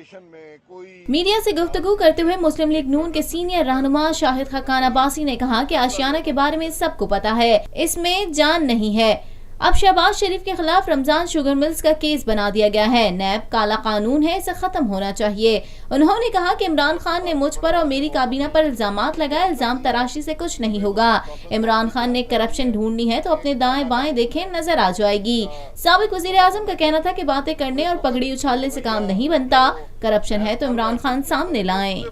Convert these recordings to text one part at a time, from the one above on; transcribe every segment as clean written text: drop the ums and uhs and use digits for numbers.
Media से गुफ्तगू करते हुए मुस्लिम लीग नून के सीनियर रहनुमा शाहिद खकान अब्बासी ने कहा कि आशियाना के बारे में सबको पता है, इसमें जान नहीं है। अब शहबाज शरीफ के खिलाफ रमजान शुगर मिल्स का केस बना दिया गया है। नैब काला कानून है, इसे खत्म होना चाहिए। उन्होंने कहा कि इमरान खान ने मुझ पर और मेरी काबीना पर इल्जामात लगाए, इल्जाम तराशी से कुछ नहीं होगा। इमरान खान ने करप्शन ढूंढनी है तो अपने दाएं बाएं देखें, नजर आ जाएगी। साबिक वजीर आजम का कहना था कि बातें करने और पगड़ी उछालने से काम नहीं बनता, करप्शन है तो इमरान खान सामने लाएं।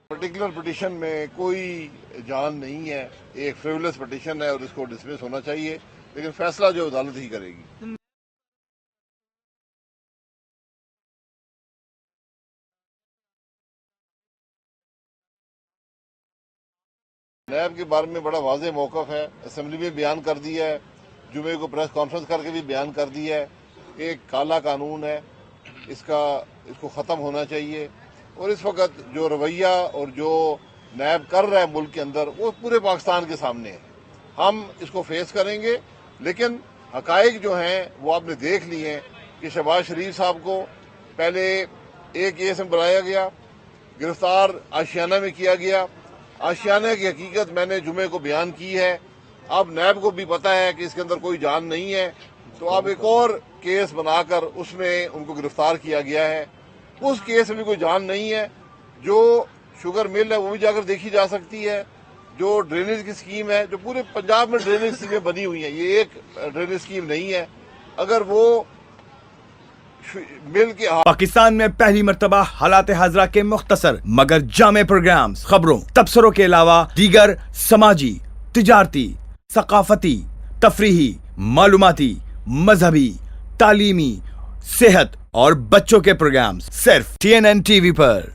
पर्टिकुलर पिटीशन में कोई जान नहीं है, एक फ्रिवलेस पिटीशन है और इसको डिसमिस होना चाहिए, लेकिन फैसला जो अदालत ही करेगी। नैब के बारे में बड़ा वाज़ेह मौक़िफ़ है, असेंबली में बयान कर दिया है, जुमे को प्रेस कॉन्फ्रेंस करके भी बयान कर दिया है। एक काला कानून है, इसको ख़त्म होना चाहिए। और इस वक्त जो रवैया और जो नैब कर रहा है मुल्क के अंदर, वो पूरे पाकिस्तान के सामने है। हम इसको फेस करेंगे, लेकिन हकाइक जो हैं वो आपने देख लिए हैं कि शहबाज शरीफ साहब को पहले एक केस में बुलाया गया, गिरफ्तार आशियाना में किया गया। आशियाना की हकीकत मैंने जुमे को बयान की है। अब नैब को भी पता है कि इसके अंदर कोई जान नहीं है, तो अब एक और केस बनाकर उसमें उनको गिरफ्तार किया गया है। उस केस में भी कोई जान नहीं है। जो शुगर मिल है वो भी जाकर देखी जा सकती है। जो ड्रेनेज की स्कीम है, जो पूरे पंजाब में ड्रेनेज स्कीमें बनी हुई हैं, ये एक ड्रेनेज स्कीम नहीं है। अगर वो मिल के पाकिस्तान में पहली मर्तबा हालात हाजरा के मुख्तसर मगर जामे प्रोग्राम्स, खबरों, तबसरों के अलावा दीगर समाजी, तिजारती, सकाफती, तफरीही, मालूमाती, मजहबी, तालीमी, सेहत और बच्चों के प्रोग्राम्स सिर्फ TNN TV पर।